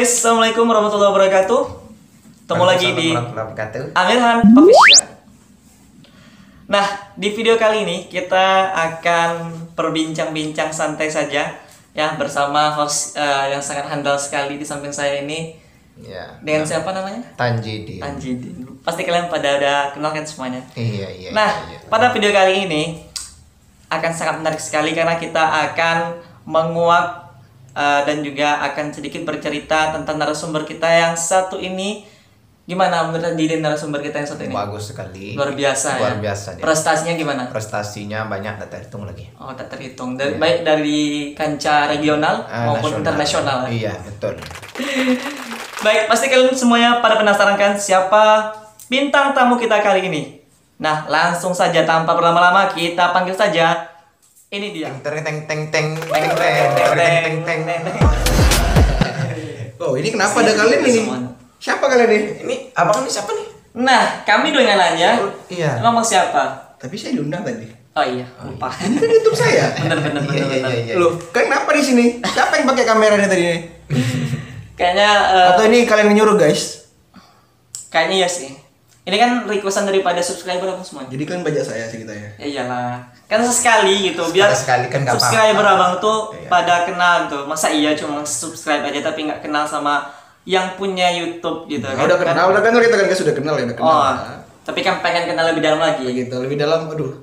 guys, assalamualaikum warahmatullahi wabarakatuh. Ketemu lagi di Amirhan Official. Nah, di video kali ini kita akan berbincang-bincang santai saja ya bersama host yang sangat handal sekali di samping saya ini. Ya. Dengan siapa namanya? Tanjidin. Pasti kalian pada ada kenal kan semuanya. Iya. Nah, pada video kali ini akan sangat menarik sekali karena kita akan menguak dan juga akan sedikit bercerita tentang narasumber kita yang satu ini. Gimana menurut Didin narasumber kita yang satu ini? Bagus sekali. Luar biasa. Luar biasa dia. Prestasinya gimana? Prestasinya banyak, tak terhitung lagi. Oh, tak terhitung. Baik dari kancah regional maupun internasional. Iya, betul. Baik, pasti kalian semuanya pada penasaran kan siapa bintang tamu kita kali ini? Nah, langsung saja tanpa berlama-lama kita panggil saja. Ini dia. Teng. Oh, ini kenapa ada kalian ini? Siapa kalian ini? Ini abang ini siapa nih? Nah, kami dengan nanya. Iya. Ngomong siapa? Tapi saya diundang tadi. Oh iya, lupa. Ini kan YouTube saya. Bener. Iya. Loh, kenapa di sini? Siapa yang pakai kameranya tadi ini? Kayaknya Atau ini kalian nyuruh, guys? kayaknya ya sih. Ini kan requestan daripada subscriber apa semuanya. Jadi kalian bajak saya ceritanya. Ya iyalah. Kan sesekali gitu biar Sekali kan nggak subscriber apa-apa. abang tuh Iya. pada kenal tuh. Masa iya cuma subscribe aja tapi nggak kenal sama yang punya YouTube gitu Nah, udah kenal kita kan sudah kenal ya, udah kenal. Oh, tapi kan pengen kenal lebih dalam lagi. Gitu, lebih dalam, aduh.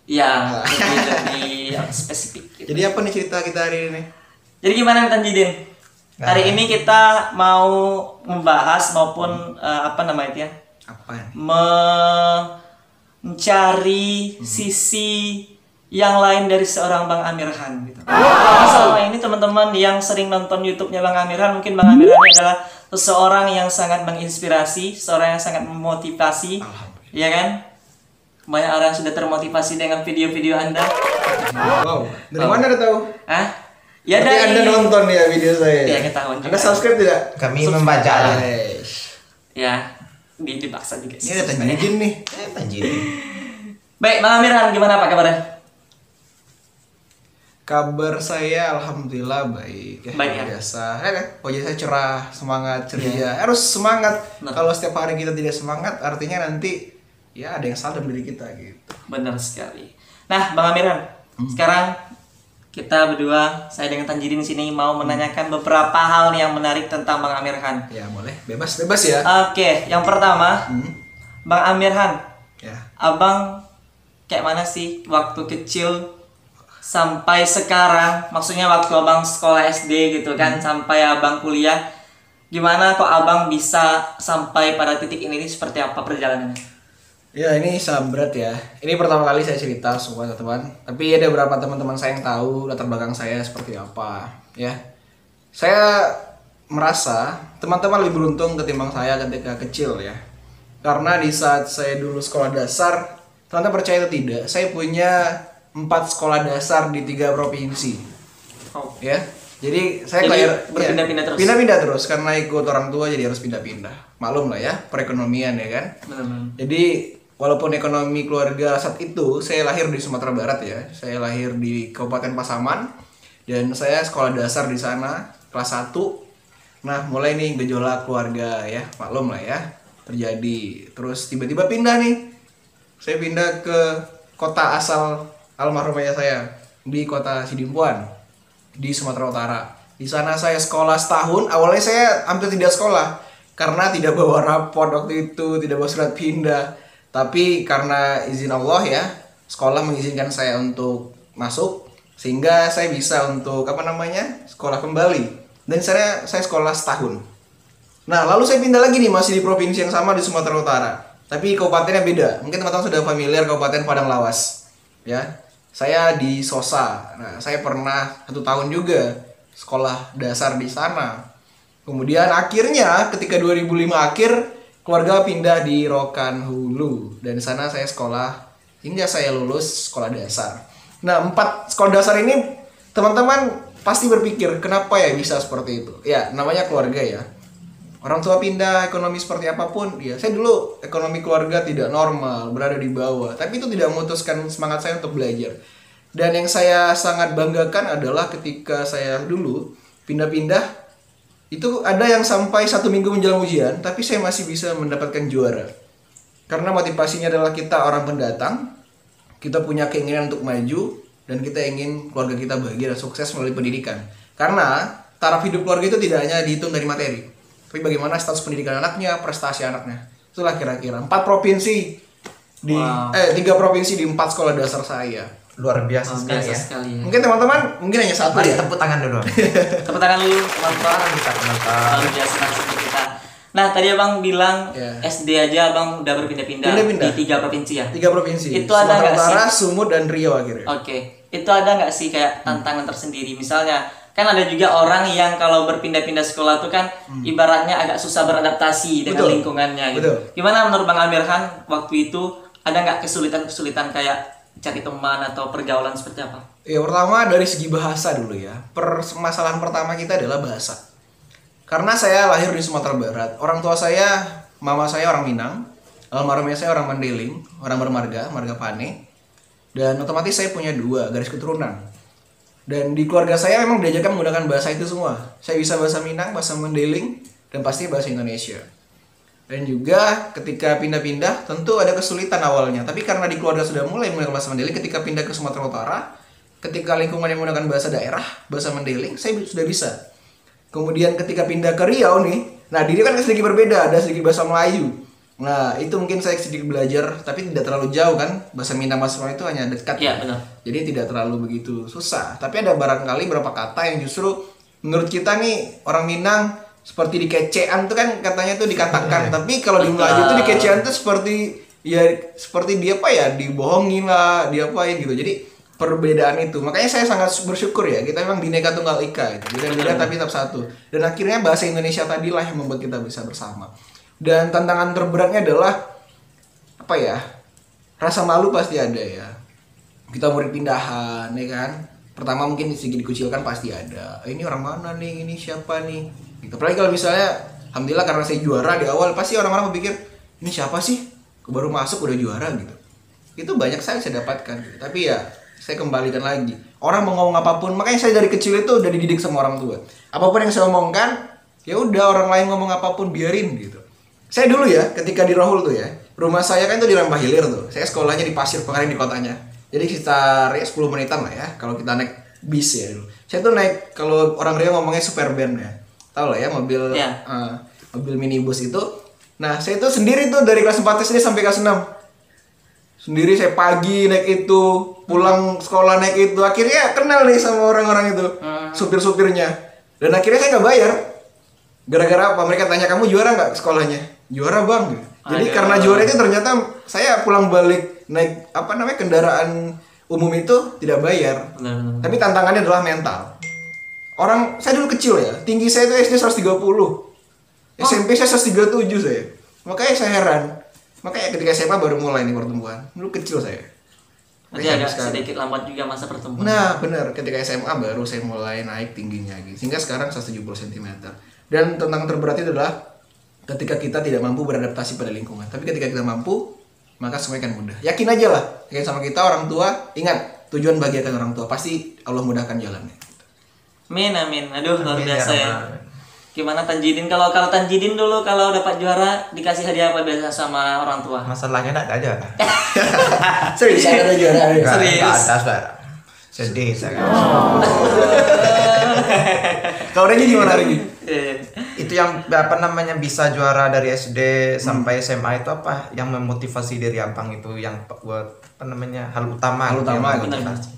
Iya, lebih spesifik gitu. Jadi apa nih cerita kita hari ini? Jadi gimana nih Tanjidin? Hari ini kita mau membahas maupun apa namanya itu ya? Apa? Mencari sisi yang lain dari seorang Bang Amirhan gitu. Karena selama ini teman-teman yang sering nonton YouTube-nya Bang Amirhan, mungkin Bang Amirhan ini adalah seseorang yang sangat menginspirasi, seorang yang sangat memotivasi, ya kan? Banyak orang sudah termotivasi dengan video-video Anda. Wow, dari mana Anda tahu? Hah? Ya Berarti dari Anda nonton ya video saya. Iya, ketahuan juga. Anda subscribe tidak? Kami membaca lah. Ya, dipaksa juga sih. Ini ada Tanjidin nih. Tanjidin. Baik, Bang Amirhan gimana Pak kabarnya? Kabar saya alhamdulillah baik ya. Baik, ya? Biasa. Wajah saya cerah, semangat, ceria. Harus semangat. Benar. Kalau setiap hari kita tidak semangat, artinya nanti ya ada yang salah dalam diri kita gitu. Benar sekali. Nah, Bang Amirhan, sekarang kita berdua, saya dengan Tanjidin di sini mau menanyakan beberapa hal yang menarik tentang Bang Amirhan. Ya boleh, bebas ya. Oke, yang pertama, Bang Amirhan, Ya. abang kayak mana sih waktu kecil sampai sekarang? Maksudnya waktu abang sekolah SD gitu kan, sampai abang kuliah, gimana kok abang bisa sampai pada titik ini seperti apa perjalanannya? Ya ini berat ya. Ini pertama kali saya cerita semua teman-teman. Tapi ada beberapa teman-teman saya yang tahu latar belakang saya seperti apa. Ya, saya merasa teman-teman lebih beruntung ketimbang saya ketika kecil ya. Karena di saat saya dulu sekolah dasar, teman-teman percaya atau tidak, saya punya 4 sekolah dasar di 3 provinsi. Oh. Ya, jadi saya Jadi berpindah-pindah terus? Pindah-pindah terus karena ikut orang tua jadi harus pindah-pindah. Maklum lah ya, perekonomian ya kan. Benar-benar. Jadi walaupun ekonomi keluarga saat itu, saya lahir di Sumatera Barat ya. Saya lahir di Kabupaten Pasaman dan saya sekolah dasar di sana kelas 1. Nah, mulai nih gejolak keluarga ya, maklum lah ya, terjadi. Terus tiba-tiba pindah nih. Saya pindah ke kota asal almarhum ayah saya di kota Sidimpuan di Sumatera Utara. Di sana saya sekolah setahun. Awalnya saya hampir tidak sekolah karena tidak bawa raport waktu itu, tidak bawa surat pindah. Tapi karena izin Allah ya, sekolah mengizinkan saya untuk masuk sehingga saya bisa untuk sekolah kembali. Dan saya sekolah setahun. Nah, lalu saya pindah lagi nih masih di provinsi yang sama di Sumatera Utara. Tapi kabupatennya beda. Mungkin teman-teman sudah familiar Kabupaten Padang Lawas. Ya. Saya di Sosa. Nah, saya pernah 1 tahun juga sekolah dasar di sana. Kemudian akhirnya ketika 2005 akhir keluarga pindah di Rokan Hulu dan di sana saya sekolah hingga saya lulus sekolah dasar. Nah, 4 sekolah dasar ini teman-teman pasti berpikir kenapa ya bisa seperti itu? Ya, namanya keluarga ya. Orang tua pindah, ekonomi seperti apapun, ya saya dulu ekonomi keluarga tidak normal, berada di bawah. Tapi itu tidak memutuskan semangat saya untuk belajar. Dan yang saya sangat banggakan adalah ketika saya dulu pindah-pindah Itu ada yang sampai 1 minggu menjelang ujian, tapi saya masih bisa mendapatkan juara. Karena motivasinya adalah kita orang pendatang, kita punya keinginan untuk maju, dan kita ingin keluarga kita bahagia dan sukses melalui pendidikan. Karena taraf hidup keluarga itu tidak hanya dihitung dari materi, tapi bagaimana status pendidikan anaknya, prestasi anaknya. Itulah kira-kira 3 provinsi di 3 provinsi di 4 sekolah dasar saya. Luar biasa Oh, sekali biasa ya. sekali ya. Mungkin teman-teman mungkin hanya satu Mari ya. tepuk tangan dulu. Tepuk tangan dulu teman-teman. Kita teman-teman. Luar biasa narasumber kita. Nah tadi abang bilang Ya. SD aja abang udah berpindah-pindah Pindah-pindah. di 3 provinsi ya. 3 provinsi. Itu ada Sumatera nggak sih? Utara, Sumut dan Riau akhirnya. Oke, itu ada nggak sih kayak tantangan tersendiri? Misalnya, kan ada juga orang yang kalau berpindah-pindah sekolah tuh kan ibaratnya agak susah beradaptasi dengan Betul. lingkungannya gitu. Betul. Gimana menurut Bang Amirhan waktu itu ada nggak kesulitan-kesulitan kayak cari teman atau pergaulan seperti apa? Ya pertama dari segi bahasa dulu ya. Permasalahan pertama kita adalah bahasa. Karena saya lahir di Sumatera Barat. Orang tua saya, mama saya orang Minang, almarhumnya saya orang Mandailing, orang bermarga, marga Pane. Dan otomatis saya punya 2 garis keturunan. Dan di keluarga saya memang diajarkan menggunakan bahasa itu semua. Saya bisa bahasa Minang, bahasa Mandailing, dan pasti bahasa Indonesia. Dan juga ketika pindah-pindah tentu ada kesulitan awalnya. Tapi karena di keluarga sudah mulai menggunakan bahasa Mandailing, ketika pindah ke Sumatera Utara, ketika lingkungan yang menggunakan bahasa daerah, bahasa Mandailing, saya sudah bisa. Kemudian ketika pindah ke Riau nih, nah di Riau kan sedikit berbeda, ada sedikit bahasa Melayu. Nah itu mungkin saya sedikit belajar, tapi tidak terlalu jauh kan. Bahasa Minang, bahasa Melayu itu hanya dekat. Iya, benar. Jadi tidak terlalu begitu susah. Tapi ada barangkali beberapa kata yang justru menurut kita nih orang Minang seperti dikecean tuh kan katanya tuh dikatakan. Tapi kalau di Melayu tuh dikecean tuh seperti dia apa ya, dibohongin lah, diapain gitu. Jadi perbedaan itu. Makanya saya sangat bersyukur ya, kita memang Bhinneka Tunggal Ika itu. Beda-beda tapi tetap satu. Dan akhirnya bahasa Indonesia tadilah yang membuat kita bisa bersama. Dan tantangan terberatnya adalah apa ya? Rasa malu pasti ada ya. Kita murid pindahan ya kan. Pertama mungkin sedikit dikucilkan pasti ada. Ini orang mana nih? Ini siapa nih? Gitu. Apalagi kalau misalnya alhamdulillah karena saya juara di awal, pasti orang-orang berpikir, ini siapa sih? Baru masuk udah juara gitu. Itu banyak saya dapatkan gitu. Tapi ya saya kembalikan lagi. Orang mau ngomong apapun, makanya saya dari kecil itu udah dididik sama orang tua. Apapun yang saya omongkan, ya udah orang lain ngomong apapun biarin gitu. Saya dulu ya, ketika di Rohul tuh ya, rumah saya kan itu di Rambah Hilir tuh. Saya sekolahnya di Pasir Pengaring di kotanya. Jadi sekitar ya 10 menitan lah ya, kalau kita naik bis ya dulu. Saya tuh naik, kalau orang Riau ngomongnya Superban ya. Tahu lah ya, mobil mobil minibus itu. Nah, saya tuh sendiri tuh dari kelas 4 SD sampai kelas 6. Sendiri saya pagi naik itu, pulang sekolah naik itu. Akhirnya kenal nih sama orang-orang itu, supir-supirnya. Dan akhirnya saya nggak bayar. Gara-gara apa? Mereka tanya, kamu juara nggak sekolahnya? Juara bang. Jadi karena juara itu ternyata saya pulang balik naik kendaraan umum itu tidak bayar. Benar. Tapi tantangannya adalah mental. Saya dulu kecil ya, tinggi saya itu SD 130. SMP saya 137 saya. Makanya saya heran. Makanya ketika SMA baru mulai nih pertumbuhan. Dulu kecil saya. Berarti agak sedikit lambat juga masa pertumbuhan. Nah benar, ketika SMA baru saya mulai naik tingginya gitu. Sehingga sekarang 170 cm. Dan tantangan terberat itu adalah ketika kita tidak mampu beradaptasi pada lingkungan. Tapi ketika kita mampu, maka semuanya akan mudah. Yakin aja lah, yakin sama kita orang tua. Ingat, tujuan bahagiakan orang tua. Pasti Allah mudahkan jalannya. Amin, amin. Aduh, luar Amin, biasa ya ya. Rahman. Gimana Tanjidin? Kalau Tanjidin dulu kalau dapat juara dikasih hadiah apa biasa sama orang tua? Masalahnya enggak ada. Serius, ada juara. Serius? Enggak ada, saudara. Sedih saya. Kalau Regi gimana Regi? Itu yang bisa juara dari SD sampai SMA itu apa yang memotivasi diri abang itu yang buat hal utama Hal utama, yang benar. memotivasi.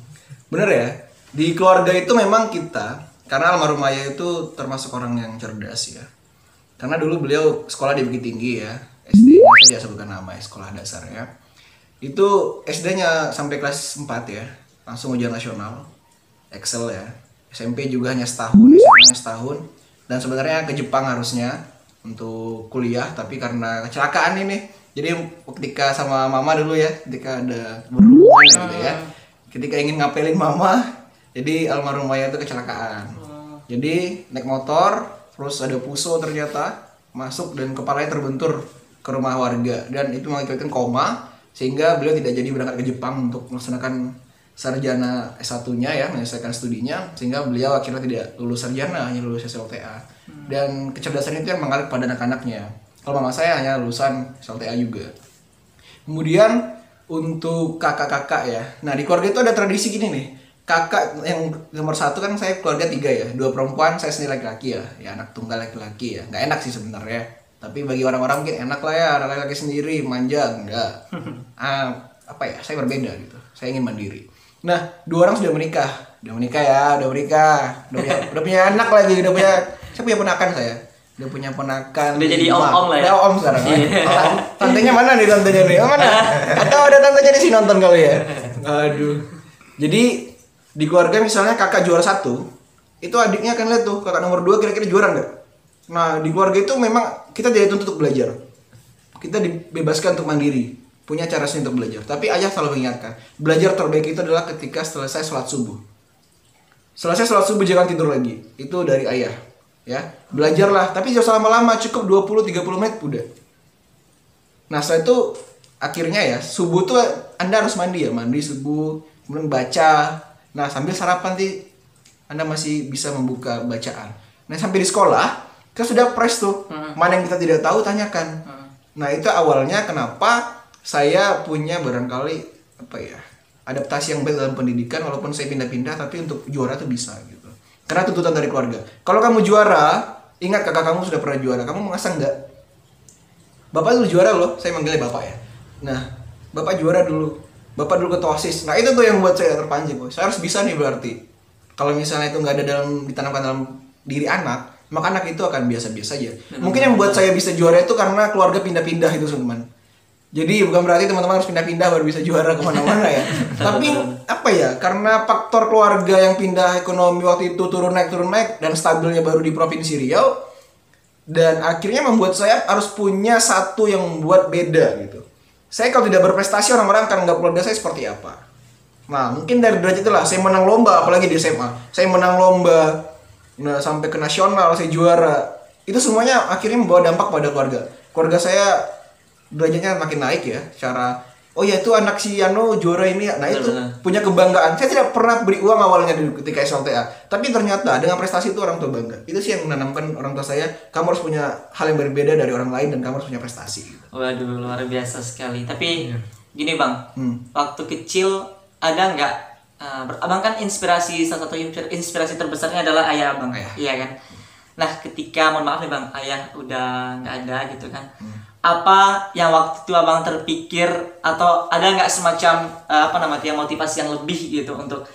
Bener ya, di keluarga itu memang kita, karena almarhum ayah itu termasuk orang yang cerdas ya. Karena dulu beliau sekolah di Bukit Tinggi ya, SD, saya sebutkan nama ya, sekolah dasar ya. Itu SD-nya sampai kelas 4 ya, langsung ujian nasional, Excel ya. SMP juga hanya setahun, SMA hanya setahun. Dan sebenarnya ke Jepang harusnya untuk kuliah, tapi karena kecelakaan ini, jadi ketika sama mama dulu ya, ketika ada berhubungan gitu ya, ketika ingin ngapelin mama, jadi almarhum ayah itu kecelakaan. Jadi naik motor, terus ada puso ternyata masuk dan kepalanya terbentur ke rumah warga dan itu mengakibatkan koma sehingga beliau tidak jadi berangkat ke Jepang untuk melaksanakan sarjana S1-nya ya, menyelesaikan studinya sehingga beliau akhirnya tidak lulus sarjana, hanya lulus SLTA. dan kecerdasan itu yang mengalir pada anak-anaknya. Kalau mama saya hanya lulusan SLTA juga. Kemudian untuk kakak-kakak ya, nah di keluarga itu ada tradisi gini nih. Kakak yang nomor 1 kan saya keluarga 3 ya, 2 perempuan, saya sendiri laki-laki ya anak tunggal laki-laki ya. Nggak enak sih sebenarnya, tapi bagi orang-orang mungkin enak lah ya, anak laki-laki sendiri manja. Enggak. Apa ya, saya berbeda gitu, saya ingin mandiri. Nah 2 orang sudah menikah ya, udah punya anak lagi, saya punya ponakan, udah punya ponakan, udah jadi om-om lah ya. Udah om sekarang. Tantenya mana nih, tantenya nih? Mana? Atau ada tantenya di sini nonton kali ya? Aduh. Jadi di keluarga misalnya kakak juara 1, itu adiknya akan lihat tuh kakak nomor 2 kira-kira juara nggak. Nah di keluarga itu memang kita tidak dituntut untuk belajar, kita dibebaskan untuk mandiri, punya cara sendiri untuk belajar. Tapi ayah selalu mengingatkan, belajar terbaik itu adalah ketika selesai sholat subuh. Selesai sholat subuh jangan tidur lagi, itu dari ayah. Ya, belajarlah, tapi jangan lama-lama, cukup 20-30 menit udah. Nah setelah itu akhirnya ya subuh tuh Anda harus mandi subuh, kemudian baca. Nah sambil sarapan Anda masih bisa membuka bacaan. Nah sampai di sekolah kita sudah press tuh, mana yang kita tidak tahu tanyakan. Nah itu awalnya kenapa saya punya barangkali adaptasi yang baik dalam pendidikan, walaupun saya pindah-pindah tapi untuk juara tuh bisa gitu. Karena tuntutan dari keluarga. Kalau kamu juara, ingat kakak kamu sudah pernah juara, kamu mengasah enggak? Bapak dulu juara loh, saya manggilnya bapak ya. Nah, bapak juara dulu. Bapak dulu ketua OSIS. Nah, itu tuh yang buat saya terpancing, Boy. Saya harus bisa nih berarti. Kalau misalnya itu nggak ada ditanamkan dalam diri anak, maka anak itu akan biasa-biasa aja. Mungkin yang buat saya bisa juara itu karena keluarga pindah-pindah itu, teman. Jadi bukan berarti teman-teman harus pindah-pindah baru bisa juara kemana-mana ya. Tapi karena faktor keluarga yang pindah ekonomi waktu itu turun naik dan stabilnya baru di Provinsi Riau, dan akhirnya membuat saya harus punya satu yang membuat beda gitu. Saya kalau tidak berprestasi, orang-orang akan menganggap keluarga saya seperti apa. Nah mungkin dari derajat itulah saya menang lomba, apalagi di SMA. Saya menang lomba, nah sampai ke nasional saya juara. Itu semuanya akhirnya membawa dampak pada keluarga. Keluarga saya derajatnya makin naik ya, cara itu anak si Yano juara ini, nah itu punya kebanggaan. Saya tidak pernah beri uang awalnya ketika SLTA, tapi ternyata dengan prestasi itu orang tua bangga. Itu sih yang menanamkan orang tua saya, kamu harus punya hal yang berbeda dari orang lain dan kamu harus punya prestasi gitu. Waduh, luar biasa sekali. Tapi gini bang, waktu kecil ada nggak abang kan salah satu inspirasi terbesarnya adalah ayah abang, iya kan? Nah ketika mohon maaf nih bang, ayah udah nggak ada gitu kan, apa yang waktu itu abang terpikir, atau ada nggak semacam motivasi yang lebih gitu untuk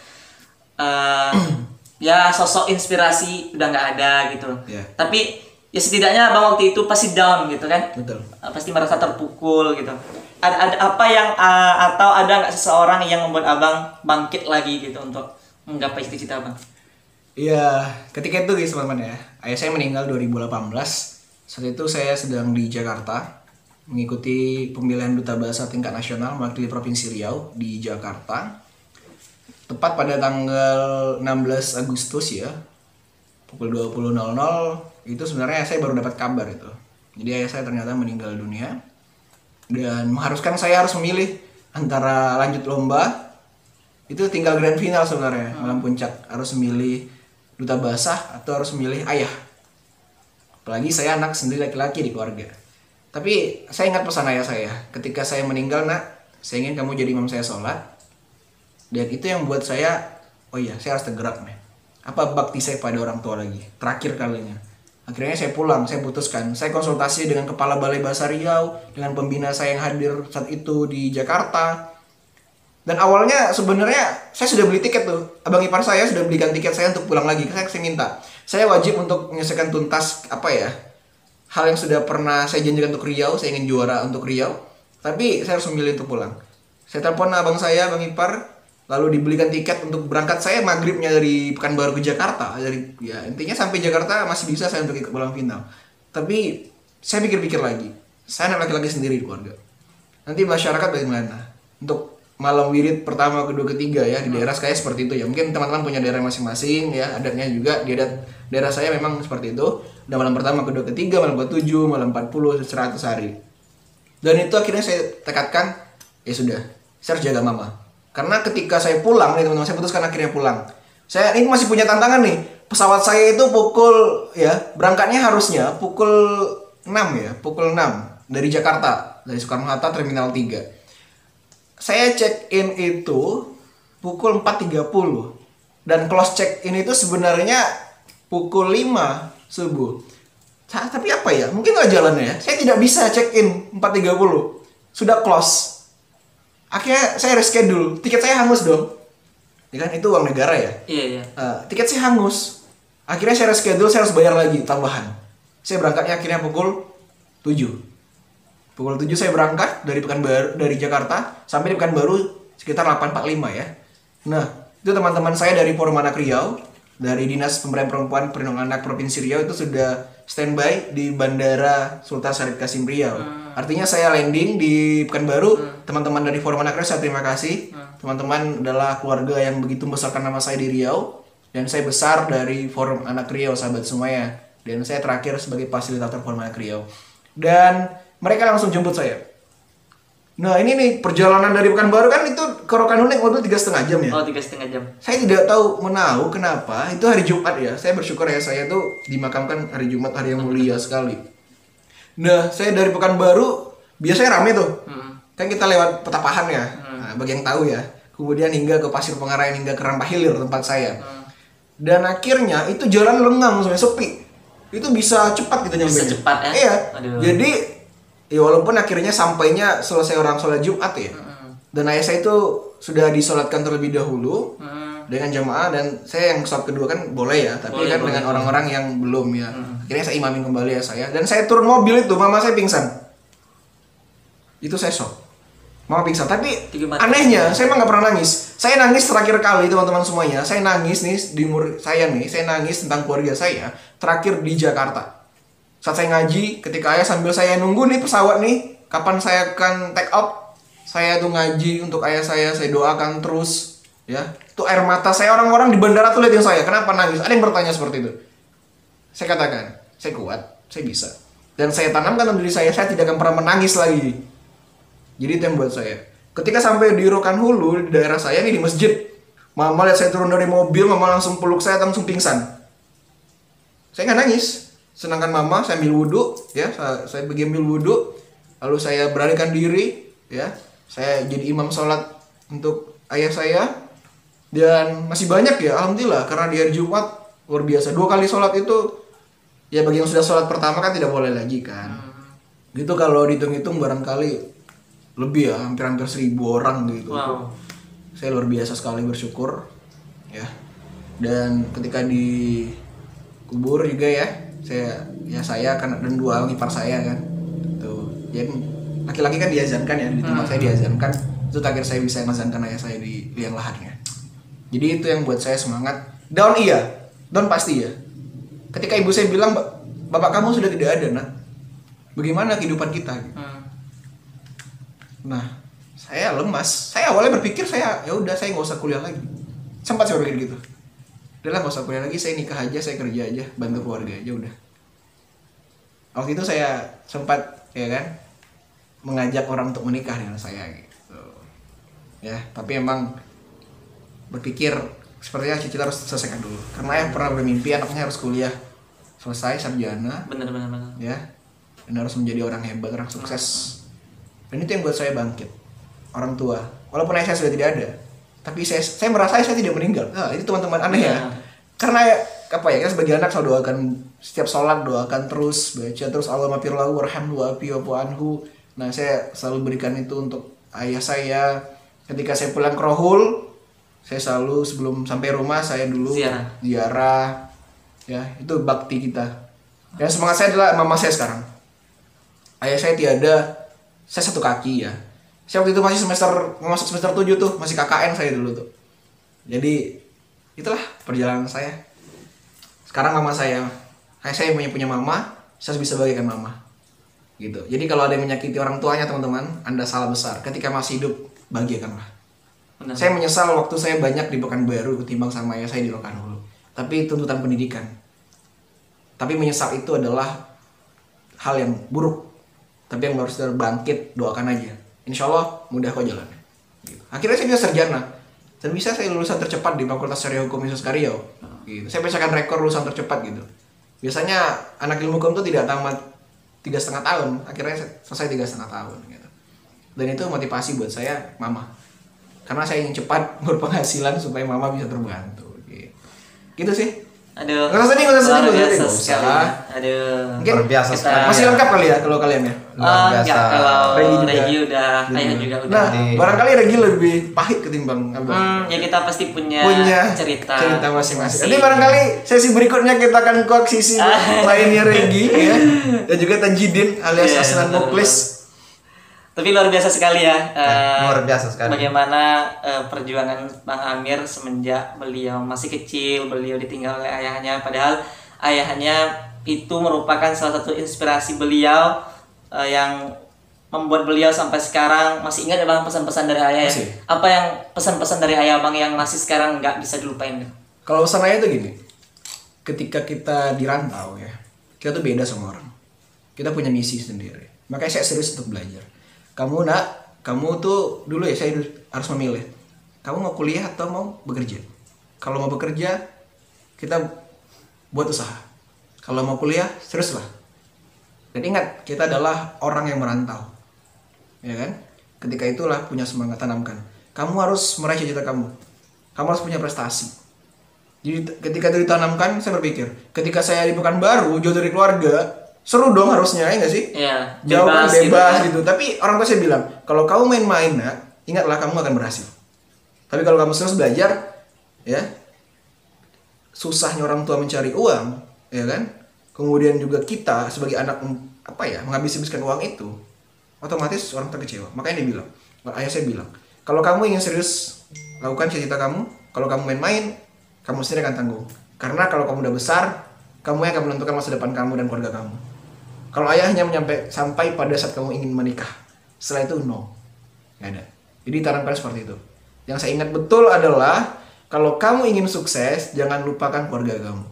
ya sosok inspirasi udah nggak ada gitu, tapi ya setidaknya abang waktu itu pasti down gitu kan. Betul. Pasti merasa terpukul gitu. Ada apa yang atau ada nggak seseorang yang membuat abang bangkit lagi gitu untuk menggapai cita-cita abang? Iya, ketika itu guys teman-teman ya, ayah saya meninggal 2018. Saat itu saya sedang di Jakarta mengikuti pemilihan duta bahasa tingkat nasional mewakili Provinsi Riau di Jakarta. Tepat pada tanggal 16 Agustus ya, pukul 20.00 itu sebenarnya saya baru dapat kabar itu. Jadi ayah saya ternyata meninggal dunia dan mengharuskan saya harus memilih antara lanjut lomba, itu tinggal grand final sebenarnya, malam puncak, harus memilih duta bahasa atau harus memilih ayah. Apalagi saya anak sendiri laki-laki di keluarga. Tapi saya ingat pesan ayah saya, ketika saya meninggal, nak, saya ingin kamu jadi imam saya sholat. Dan itu yang buat saya, saya harus tergerak nih. Apa bakti saya pada orang tua lagi, terakhir kalinya. Akhirnya saya pulang, saya putuskan, saya konsultasi dengan Kepala Balai Bahasa Riau, dengan pembina saya yang hadir saat itu di Jakarta. Dan awalnya sebenarnya saya sudah beli tiket tuh, abang ipar saya sudah belikan tiket saya untuk pulang lagi. Saya minta, saya wajib untuk menyelesaikan tuntas hal yang sudah pernah saya janjikan untuk Riau, saya ingin juara untuk Riau, tapi saya harus memilih untuk pulang. Saya telepon abang saya, abang ipar, lalu dibelikan tiket untuk berangkat. Saya maghribnya dari Pekanbaru ke Jakarta, intinya sampai Jakarta masih bisa saya untuk ikut bola final. Tapi saya pikir-pikir lagi, saya anak laki-laki sendiri di keluarga, nanti masyarakat bagaimana untuk malam wirid pertama, kedua, ketiga ya di daerah saya seperti itu ya. Mungkin teman-teman punya daerah masing-masing ya, adatnya juga di daerah saya memang seperti itu. Dan malam pertama, kedua, ketiga, malam ke-7, malam 40, 100 hari. Dan itu akhirnya saya tekadkan, ya sudah, saya harus jaga mama. Karena ketika saya pulang nih teman-teman, saya putuskan akhirnya pulang. Saya ini masih punya tantangan nih. pesawat saya itu berangkatnya harusnya pukul 6 ya, pukul 6 dari Jakarta, dari Soekarno-Hatta Terminal 3. Saya check in itu pukul 4.30 dan close check in itu sebenarnya pukul 5 subuh. Tapi apa ya? Mungkin nggak jalannya ya. Saya tidak bisa check in 4.30. Sudah close. Akhirnya saya reschedule. Tiket saya hangus dong. Ya kan itu uang negara ya. Iya. Tiket saya hangus. Akhirnya saya reschedule, saya harus bayar lagi tambahan. Saya berangkatnya akhirnya pukul 7. Pukul 7 saya berangkat dari Pekanbaru, dari Jakarta sampai di Pekanbaru sekitar 8.45 ya. Nah, itu teman-teman saya dari Forum Anak Riau, dari Dinas Pemberdayaan Perempuan Perlindungan Anak Provinsi Riau itu sudah standby di Bandara Sultan Syarif Kasim Riau. Artinya saya landing di Pekanbaru, teman-teman dari Forum Anak Riau saya terima kasih. Teman-teman adalah keluarga yang begitu membesarkan nama saya di Riau, dan saya besar dari Forum Anak Riau, sahabat semuanya. Dan saya terakhir sebagai fasilitator Forum Anak Riau. Dan mereka langsung jemput saya. Nah ini nih perjalanan dari Pekanbaru kan itu ke Rokan naik mobil 3,5 jam ya. Oh 3,5 jam. Saya tidak tahu kenapa itu hari Jumat ya. Saya bersyukur ya saya tuh dimakamkan hari Jumat, hari yang mulia sekali. Nah saya dari Pekanbaru biasanya rame tuh. Kan kita lewat Petapahan ya. Nah, bagi yang tahu ya. Kemudian hingga ke Pasir Pengarayan, hingga ke Rampah Hilir tempat saya. Dan akhirnya itu jalan lengang semuanya sepi. Itu bisa cepat gitu nyampe. Bisa cepat ya. Iya. Aduh. Jadi ya walaupun akhirnya sampainya selesai orang sholat Jumat ya. Dan ayah saya itu sudah disolatkan terlebih dahulu dengan jamaah, dan saya yang sholat kedua kan boleh ya, tapi Boleh, kan boleh. dengan orang-orang yang belum ya. Akhirnya saya imamin kembali ya saya, dan saya turun mobil itu mama saya pingsan. Itu saya shock. Mama pingsan, tapi Tiga mati. anehnya saya emang nggak pernah nangis. Saya nangis terakhir kali teman-teman semuanya. Saya nangis nih di umur saya nih, saya nangis tentang keluarga saya terakhir di Jakarta. Saat saya ngaji, ketika ayah sambil saya nunggu nih pesawat nih, kapan saya akan take off, saya tuh ngaji untuk ayah saya doakan terus, ya. Tuh air mata saya, orang-orang di bandara tuh liatin saya, kenapa nangis? Ada yang bertanya seperti itu. Saya katakan, saya kuat, saya bisa. Dan saya tanamkan dalam diri saya tidak akan pernah menangis lagi. Jadi itu yang buat saya. Ketika sampai di Rokan Hulu, di daerah saya nih di masjid, mama lihat saya turun dari mobil, mama langsung peluk saya, langsung pingsan. Saya nggak nangis. Sedangkan mama, saya ambil wudhu, ya, saya pergi ambil wudhu, lalu saya beralihkan diri, ya, saya jadi imam sholat untuk ayah saya, dan masih banyak ya, alhamdulillah, karena di hari Jumat luar biasa, 2 kali sholat itu, ya bagi yang sudah sholat pertama kan tidak boleh lagi kan, gitu kalau dihitung-hitung barangkali lebih ya, hampir-hampir 1.000 orang gitu. Wow. Saya luar biasa sekali bersyukur, ya, dan ketika di kubur juga ya, saya kan dan 2 orang ipar saya kan tuh, jadi laki-laki kan diazankan ya di tempat saya diazankan, itu terakhir saya bisa mengazankan ayah saya di liang lahatnya. Jadi itu yang buat saya semangat. Down pasti ya. Ketika ibu saya bilang, bapak kamu sudah tidak ada nak, bagaimana kehidupan kita? Nah saya lemas. Saya awalnya berpikir saya nggak usah kuliah lagi. Sempat saya berpikir gitu. Udahlah nggak usah kuliah lagi, saya nikah aja, saya kerja aja, bantu keluarga aja udah. Waktu itu saya sempat ya kan mengajak orang untuk menikah dengan saya gitu. Ya, tapi emang berpikir sepertinya cita-cita harus selesaikan dulu. Karena yang pernah bermimpi anaknya harus kuliah selesai sarjana. Bener. Ya. Dan harus menjadi orang hebat, orang sukses. Dan itu yang buat saya bangkit. Orang tua, walaupun ayah saya sudah tidak ada, tapi saya merasa saya tidak meninggal. Itu teman-teman aneh ya. Karena apa ya, kita sebagai anak selalu doakan setiap sholat, doakan terus, baca terus Allahumma firlahu warhamhu wa'afu anhu. Nah saya selalu berikan itu untuk ayah saya. Ketika saya pulang ke Rohul, saya selalu sebelum sampai rumah saya dulu ziarah. Ya itu bakti kita. Dan semangat saya adalah mama saya sekarang. Ayah saya tiada, saya 1 kaki ya. Saya waktu itu masih masuk semester 7 tuh, masih KKN saya dulu tuh. Jadi itulah perjalanan saya. Sekarang mama saya punya mama, saya bisa bagikan mama. Gitu. Jadi kalau ada yang menyakiti orang tuanya teman-teman, Anda salah besar. Ketika masih hidup, bahagiakanlah. Benar. Saya menyesal waktu saya banyak di Pekanbaru ketimbang sama ayah saya di Rokan Hulu. Tapi tuntutan pendidikan. Tapi menyesal itu adalah hal yang buruk. Tapi yang harus bangkit, doakan aja. Insya Allah mudah kok jalannya. Gitu. Akhirnya saya bisa sarjana dan bisa saya lulusan tercepat di Fakultas Syariah Hukum Universitas Riau. gitu. Saya pecahkan rekor lulusan tercepat gitu. Biasanya anak ilmu hukum tuh tidak tamat 3,5 tahun, akhirnya selesai 3,5 tahun gitu. Dan itu motivasi buat saya mama, karena saya ingin cepat berpenghasilan supaya mama bisa terbantu gitu sih. Aduh, Nggak usah sedih, nggak usah sedih, luar nggak usah biasa sedih. sekali. Nggak usah. Aduh. Mungkin Luar biasa kita- sekali. masih lengkap kali ya kalau kalian ya. Luar biasa. Enggak, kalau Regi juga. Regi udah, Ayah juga udah. Nah, barangkali Regi lebih pahit ketimbang Abang. Ya kita pasti punya cerita masing-masing. Nanti barangkali sesi berikutnya kita akan kuak sisi lainnya Regi ya. Dan juga Tanjidin alias Iya, Asnan benar, Muklis. Tapi luar biasa sekali ya. Luar biasa sekali. Bagaimana perjuangan Bang Amir semenjak beliau masih kecil, beliau ditinggal oleh ayahnya. Padahal ayahnya itu merupakan salah satu inspirasi beliau yang membuat beliau sampai sekarang masih ingat ya Bang pesan-pesan dari ayah ya? Masih. Apa yang pesan-pesan dari ayah Bang yang masih sekarang nggak bisa dilupain? Kalau pesan saya itu gini, ketika kita di rantau ya, kita tuh beda sama orang. Kita punya misi sendiri. Makanya saya serius untuk belajar. Kamu tuh dulu ya saya harus memilih. Kamu mau kuliah atau mau bekerja? Kalau mau bekerja, kita buat usaha. Kalau mau kuliah, seriuslah. Dan ingat, kita adalah orang yang merantau. Ya kan? Ketika itulah punya semangat tanamkan. Kamu harus meraih cita-cita kamu. Kamu harus punya prestasi. Jadi ketika itu ditanamkan, saya berpikir, ketika saya di Pekanbaru, jauh dari keluarga, seru dong harusnya, ya nggak sih? Iya, Jauh bebas bebas gitu. gitu. Tapi orang tua saya bilang, kalau kamu main-main nak, ingatlah kamu akan berhasil. Tapi kalau kamu terus belajar, ya, susahnya orang tua mencari uang, ya kan? Kemudian juga kita sebagai anak menghabis-habiskan uang itu, otomatis orang terkecewa. Makanya dia bilang, ayah saya bilang, kalau kamu ingin serius lakukan cita-cita kamu, kalau kamu main-main, kamu sendiri akan tanggung. Karena kalau kamu udah besar, kamu yang akan menentukan masa depan kamu dan keluarga kamu. Kalau ayahnya sampai pada saat kamu ingin menikah, setelah itu no, nggak ada. Jadi tanamkan seperti itu. Yang saya ingat betul adalah kalau kamu ingin sukses, jangan lupakan keluarga kamu.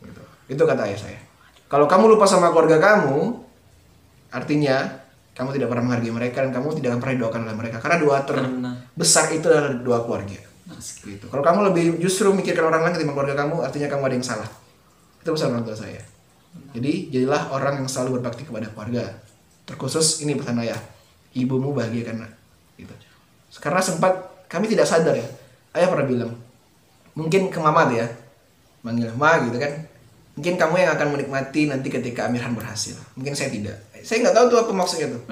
Gitu. Itu kata ayah saya. Kalau kamu lupa sama keluarga kamu, artinya kamu tidak pernah menghargai mereka dan kamu tidak akan pernah didoakan oleh mereka. Karena doa terbesar itu adalah doa keluarga. Gitu. Kalau kamu lebih justru mikirkan orang lain ketimbang keluarga kamu, artinya kamu ada yang salah. Itu pesan orang tua saya. Jadi jadilah orang yang selalu berbakti kepada keluarga. Terkhusus ini pesan ayah, ibumu bahagia karena gitu. Karena sempat kami tidak sadar ya, ayah pernah bilang, mungkin ke mama tuh ya, manggil ma gitu kan, mungkin kamu yang akan menikmati nanti ketika Amirhan berhasil. Mungkin saya tidak. Saya nggak tahu tuh apa maksudnya tuh.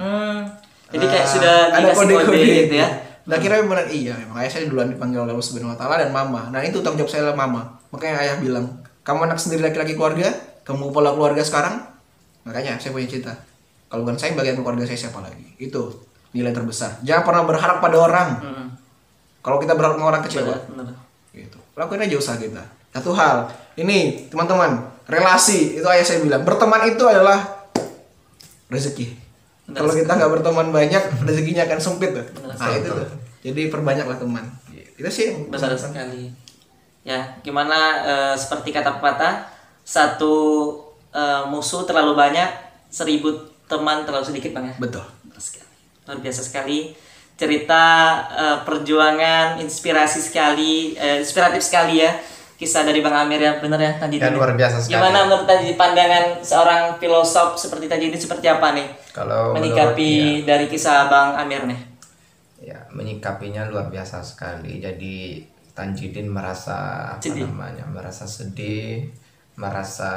Jadi kayak sudah ada dikasih kode gitu ya. Nah kira benar iya, memang ayah saya duluan dipanggil oleh Allah Subhanahu Wa Taala dan mama. Nah itu tanggung jawab saya lah mama. Makanya ayah bilang, kamu anak sendiri laki-laki keluarga, kamu kepala keluarga sekarang. Makanya saya punya cita. Kalau bukan saya, bagian keluarga saya siapa lagi? Itu nilai terbesar. Jangan pernah berharap pada orang. Kalau kita berharap sama orang kecewa. Benar. Gitu. Lakuin aja usaha kita. Satu hal, ini teman-teman, relasi itu ayah saya bilang, berteman itu adalah rezeki. Kalau kita nggak berteman banyak, rezekinya akan sempit tuh. Nah itu tuh. Jadi perbanyaklah teman. Itu sih yang Besar sekali. Ya, gimana seperti kata pepatah, satu musuh terlalu banyak, 1000 teman terlalu sedikit Bang ya. betul. Luar biasa sekali cerita perjuangan, inspiratif sekali ya kisah dari Bang Amir ya, bener ya Tanjidin. Ya, luar biasa sekali. Gimana menurut Tanjidin pandangan seorang filosof seperti Tanjidin seperti apa nih? Kalau menyikapi dari kisah Bang Amir nih? Ya, menyikapinya luar biasa sekali. Jadi Tanjidin merasa Sedih. merasa sedih, merasa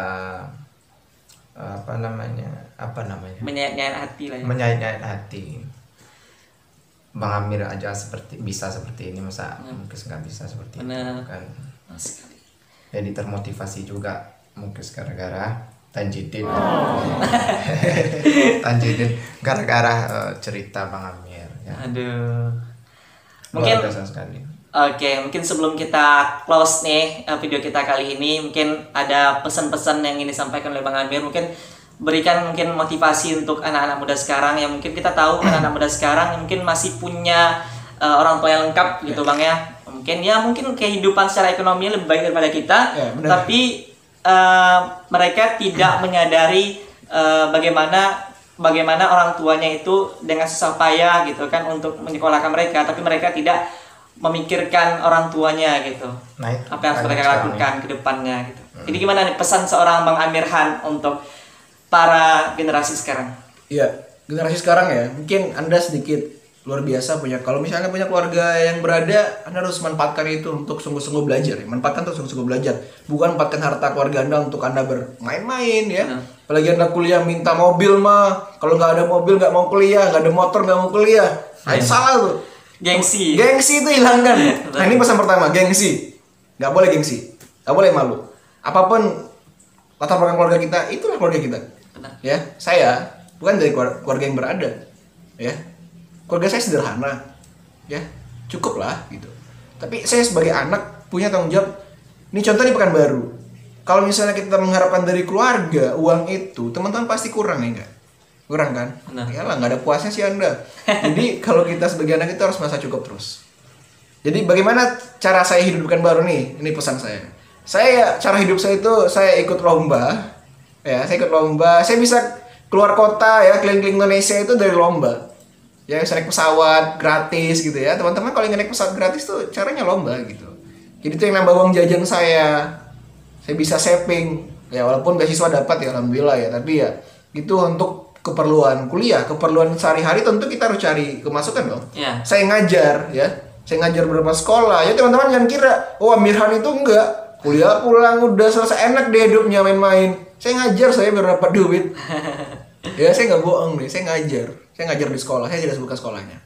Menyayat-nyayat hati lah ya. menyayat-nyayat hati. Bang Amir aja bisa seperti ini, masa mungkin nggak bisa seperti Benar. itu kan. Sekali. Jadi termotivasi juga mungkin gara-gara Tanjidin. Tanjidin gara-gara cerita Bang Amir ya. Aduh. Luar Mungkin biasa sekali. Oke, mungkin sebelum kita close nih video kita kali ini, mungkin ada pesan-pesan yang ingin disampaikan oleh Bang Amir. Mungkin berikan mungkin motivasi untuk anak-anak muda sekarang yang mungkin kita tahu anak-anak muda sekarang yang mungkin masih punya orang tua yang lengkap gitu Bang ya. Mungkin kehidupan secara ekonomi lebih baik daripada kita, Ya, benar. tapi mereka tidak menyadari bagaimana orang tuanya itu dengan susah payah gitu kan untuk menyekolahkan mereka, tapi mereka tidak memikirkan orang tuanya gitu. Nah, itu Apa yang harus banyak mereka sekarang lakukan ke depannya gitu. Jadi gimana nih pesan seorang Bang Amir Han untuk para generasi sekarang? Iya, generasi sekarang ya, mungkin Anda sedikit luar biasa punya. Kalau misalnya punya keluarga yang berada, Anda harus manfaatkan itu untuk sungguh-sungguh belajar. Ya. Manfaatkan untuk sungguh-sungguh belajar. Bukan manfaatkan harta keluarga Anda untuk Anda bermain-main ya. Apalagi Anda kuliah minta mobil mah. Kalau nggak ada mobil nggak mau kuliah, nggak ada motor nggak mau kuliah. Nah, itu salah tuh. Gengsi. Gengsi itu hilangkan. Nah, ini pesan pertama, gengsi. Nggak boleh gengsi. Nggak boleh malu. Apapun latar belakang keluarga kita, itulah keluarga kita. Benar. Ya, saya bukan dari keluarga yang berada. Ya. Keluarga saya sederhana. Ya, cukup lah gitu. Tapi saya sebagai anak punya tanggung jawab. Ini contoh di Pekanbaru. Kalau misalnya kita mengharapkan dari keluarga uang itu, teman-teman pasti kurang ya enggak? Kurang kan? Benar. Iyalah, nggak ada puasnya sih Anda. Jadi kalau kita sebagai anak itu harus merasa cukup terus. Jadi bagaimana cara saya hidup di Pekanbaru nih? Ini pesan saya. Saya cara hidup saya itu saya ikut lomba. Ya, saya ikut lomba. Saya bisa keluar kota ya, keliling-keliling Indonesia itu dari lomba. Ya, saya naik pesawat gratis gitu ya. Teman-teman kalau ingin naik pesawat gratis tuh caranya lomba gitu. Jadi itu yang nambah uang jajan saya. Saya bisa saving. Ya, walaupun beasiswa dapat ya alhamdulillah ya, tapi ya itu untuk keperluan kuliah, keperluan sehari-hari tentu kita harus cari kemasukan dong. Ya. Saya ngajar ya. Saya ngajar beberapa sekolah. Ya teman-teman jangan kira, oh Amir Han itu enggak. Kuliah pulang udah selesai enak deh hidupnya main-main. Saya ngajar saya biar dapat duit. Ya saya nggak bohong nih, saya ngajar. Saya ngajar di sekolah, saya tidak sebutkan sekolahnya.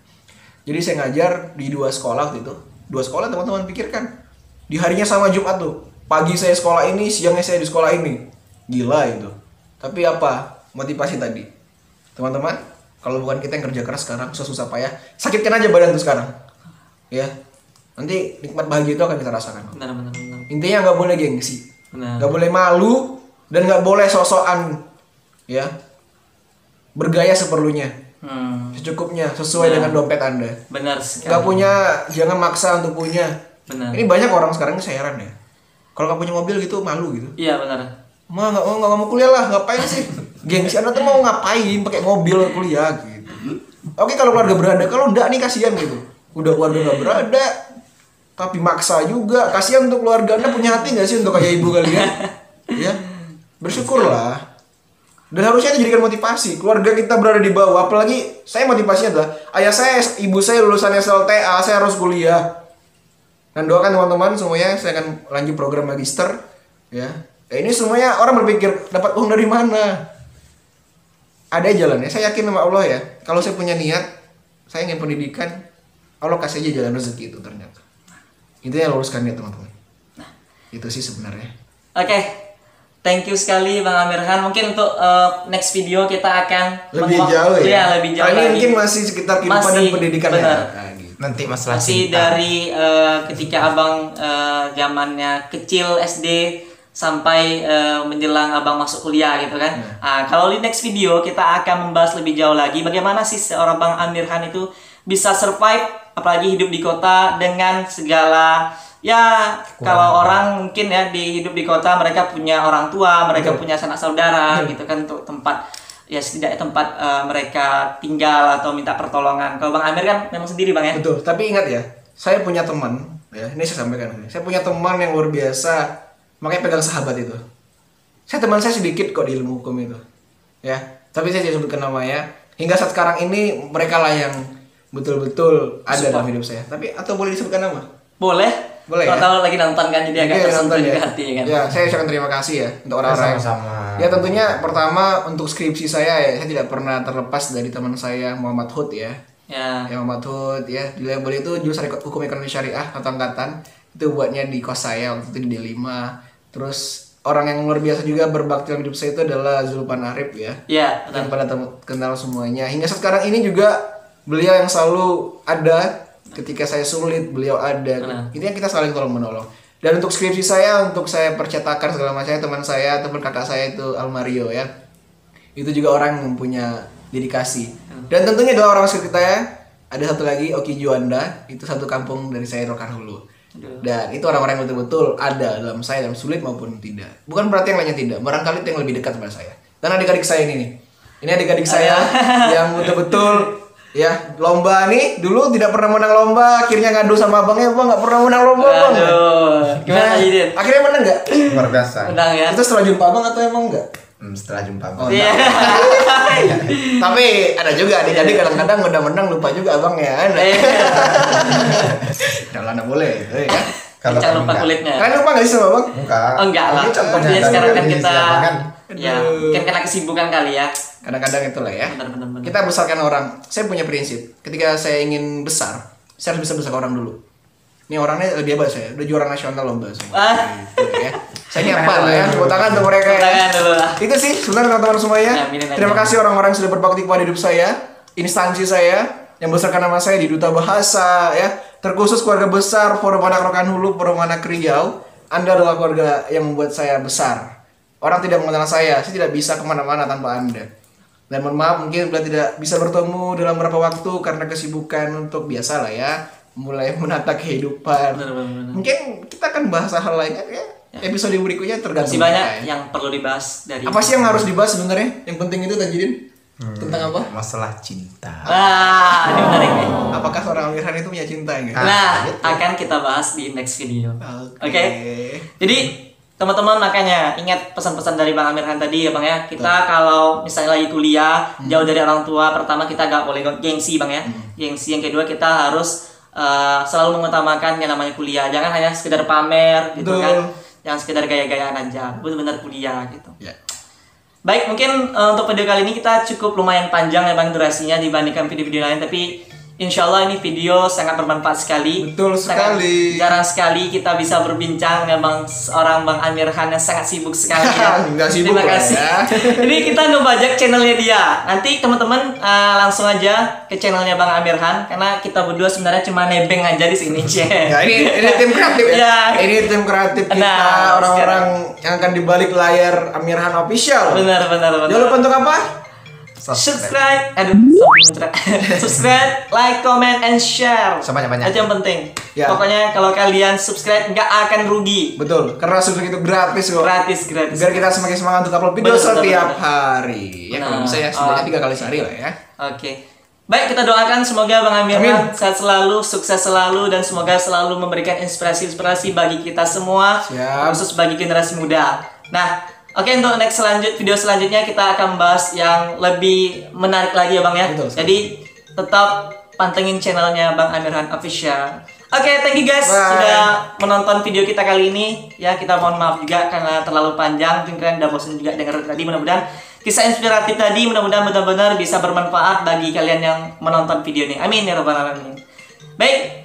Jadi saya ngajar di 2 sekolah waktu itu. 2 sekolah teman-teman pikirkan. Di harinya sama Jumat tuh. Pagi saya sekolah ini, siangnya saya di sekolah ini. Gila itu. Tapi apa? Motivasi tadi. Teman-teman, kalau bukan kita yang kerja keras sekarang, susah-susah payah, sakitkan aja badan tuh sekarang. Ya. Nanti nikmat bahagia itu akan kita rasakan. Benar. Intinya nggak boleh gengsi. Benar. Nggak boleh malu dan nggak boleh sok-sokan. Ya. Bergaya seperlunya. Secukupnya sesuai dengan dompet Anda. Benar sekali. Nggak punya, jangan maksa untuk punya. Benar. Ini banyak orang sekarang saya heran ya. Kalau nggak punya mobil gitu malu gitu. Iya benar. Nggak mau kuliah lah, ngapain sih? Gengsi Anda tuh mau ngapain pakai mobil kuliah gitu. Oke kalau keluarga berada, kalau enggak nih kasihan gitu. Udah keluarga nggak berada, tapi maksa juga. Kasihan untuk keluarga Anda, punya hati nggak sih untuk kayak ibu kalian? Ya, bersyukurlah. Dan harusnya itu jadikan motivasi. Keluarga kita berada di bawah, apalagi saya motivasinya adalah ayah saya, ibu saya lulusan SLTA, saya harus kuliah. Dan doakan teman-teman semuanya, saya akan lanjut program magister. Ya, ini semuanya orang berpikir dapat uang dari mana? Ada jalan ya. Saya yakin sama Allah ya. Kalau saya punya niat, saya ingin pendidikan, Allah kasih aja jalan rezeki itu ternyata. Intinya luruskan niat teman-teman. Itu sih sebenarnya. Oke. Thank you sekali Bang Amir Han. Mungkin untuk next video kita akan Lebih jauh ya. Iya, lebih jauh Kali ini lagi. mungkin masih sekitar kehidupan dan pendidikan benar. ya. Nah, gitu. Nanti masalah Masih cinta. dari ketika abang zamannya kecil SD sampai menjelang abang masuk kuliah gitu kan. Kalau di next video kita akan membahas lebih jauh lagi bagaimana sih seorang Bang Amir Han itu bisa survive apalagi hidup di kota dengan segala ya kalau orang mungkin ya hidup di kota mereka punya orang tua, mereka punya sanak saudara gitu kan untuk tempat ya setidaknya tempat mereka tinggal atau minta pertolongan. Kalau Bang Amir kan memang sendiri Bang ya. Betul, tapi ingat ya, saya punya teman, ya, ini saya sampaikan. Saya punya teman yang luar biasa, makanya pegang sahabat itu. Teman saya sedikit kok di ilmu hukum itu. Ya, tapi saya tidak sebutkan namanya. Hingga saat sekarang ini mereka lah yang betul-betul ada dalam hidup saya. Tapi atau boleh disebutkan nama? Boleh. Boleh Kalau ya? tahu lagi nonton kan jadi agak Oke, tersentuh nonton juga ya. hati kan. Ya, saya ucapkan terima kasih ya untuk orang-orang. Sama-sama. Ya tentunya pertama untuk skripsi saya tidak pernah terlepas dari teman saya Muhammad Hud ya. Ya. Ya Muhammad Hud ya, di label itu jurusan hukum ekonomi syariah atau angkatan. Itu buatnya di kos saya waktu itu di D5. Terus orang yang luar biasa juga berbakti dalam hidup saya itu adalah Zulpan Arif ya. Ya, Yang betul. pada kenal semuanya. Hingga sekarang ini juga beliau yang selalu ada ketika saya sulit, beliau ada. Benar. Intinya kita saling tolong menolong. Dan untuk skripsi saya, untuk saya percetakan segala macamnya, teman saya, teman kakak saya itu Almario ya. Itu juga orang yang punya dedikasi. Dan tentunya adalah orang sekitar kita ya. Ada satu lagi Oki Juanda, itu satu kampung dari saya Rokan Hulu. Dan itu orang-orang yang betul-betul ada dalam saya dalam sulit maupun tidak. Bukan berarti yang lainnya tidak, barangkali itu yang lebih dekat kepada saya. Dan adik-adik saya ini nih. Ini adik-adik saya yang betul-betul Ya, lomba nih dulu tidak pernah menang lomba, akhirnya ngadu sama abangnya, bang nggak pernah menang lomba bang. Aduh, gimana Nah, tadi Din? akhirnya menang nggak? Luar biasa. Menang ya? Itu setelah jumpa abang atau emang enggak? Setelah jumpa. Oh, Iya. Tapi ada juga nih, jadi kadang-kadang udah menang lupa juga abang ya. Kalau anak boleh, ya. Kalau Jangan lupa enggak. kulitnya. Kalian lupa nggak sih sama abang? Enggak. Oh, enggak lah. Ini contohnya Jadi dari sekarang kan kami kita siapa kan? ya, mungkin karena kesibukan kali ya. Kadang-kadang itulah ya. Benar. Kita besarkan orang. Saya punya prinsip. Ketika saya ingin besar, saya harus bisa besar orang dulu. Ini orangnya lebih hebat saya. Udah juara nasional lomba semua. Gitu ya. Saya ini apa lah ya? Tepuk tangan untuk mereka ya. Tangan dulu lah. Itu sih sebenarnya teman-teman semuanya. Aminin aja. Terima kasih orang-orang yang sudah berbakti kepada hidup saya, instansi saya yang besarkan nama saya di Duta Bahasa ya. Terkhusus keluarga besar Forum Anak Rokan Hulu, Forum Anak Riau. Anda adalah keluarga yang membuat saya besar. Orang tidak mengenal saya tidak bisa kemana-mana tanpa Anda. Dan mohon maaf mungkin bila tidak bisa bertemu dalam beberapa waktu karena kesibukan untuk biasa lah ya, mulai menata kehidupan. Benar. Mungkin kita akan bahas hal lainnya ya. Episode berikutnya tergantung Masih banyak kita, ya. yang perlu dibahas dari. Apa sih yang harus dibahas sebenarnya? Yang penting itu Tajudin tentang apa? Masalah cinta. Ini menarik nih. Apakah seorang Amirhan itu punya cinta enggak? Nah, akan kita bahas di next video. Oke. Oke. Jadi teman-teman makanya ingat pesan-pesan dari Bang Amirhan tadi ya Bang ya. Kita kalau misalnya lagi kuliah jauh dari orang tua, pertama kita gak boleh gengsi Bang ya. Gengsi. Yang kedua kita harus selalu mengutamakan yang namanya kuliah. Jangan hanya sekedar pamer gitu Betul. kan. Jangan sekedar gaya-gayaan aja. Benar-benar kuliah gitu. Ya. Baik, mungkin untuk video kali ini kita cukup lumayan panjang ya Bang durasinya dibandingkan video-video lain, tapi insya Allah ini video sangat bermanfaat sekali. Betul Sangat sekali. jarang sekali kita bisa berbincang dengan seorang Bang Amirhan yang sangat sibuk sekali ya. Nggak sibuk Terima lah kasih. ya. Jadi kita ngebajak channelnya dia. Nanti teman-teman langsung aja ke channelnya Bang Amirhan karena kita berdua sebenarnya cuma nebeng aja di sini. Ya, ini tim kreatif ya. Ya. Ini tim kreatif kita, Nah, orang-orang yang akan dibalik layar Amirhan Official. Benar. Jangan lupa untuk apa? Subscribe, subscribe, like, comment, and share. Sebanyak-banyak. Itu yang penting. Ya. Pokoknya kalau kalian subscribe nggak akan rugi. Betul, karena subscribe itu gratis kok. Gratis. Biar kita semakin semangat untuk upload video Betul, setiap betul. hari. Ya kalau Nah, bisa ya setidaknya 3 kali sehari lah ya. Oke. Baik, kita doakan semoga Bang Amirhan sehat selalu, sukses selalu, dan semoga selalu memberikan inspirasi-inspirasi bagi kita semua, Siap. khusus bagi generasi muda. Nah, oke, untuk next video selanjutnya kita akan bahas yang lebih menarik lagi ya Bang ya. Betul sekali. Jadi tetap pantengin channelnya Bang Amirhan Official. Oke, thank you guys Bye. sudah menonton video kita kali ini. Ya, kita mohon maaf juga karena terlalu panjang. Mungkin kalian udah bosan juga dengar tadi. Mudah-mudahan kisah inspiratif tadi mudah-mudahan benar-benar bisa bermanfaat bagi kalian yang menonton video ini. Amin ya rabbal alamin. Baik,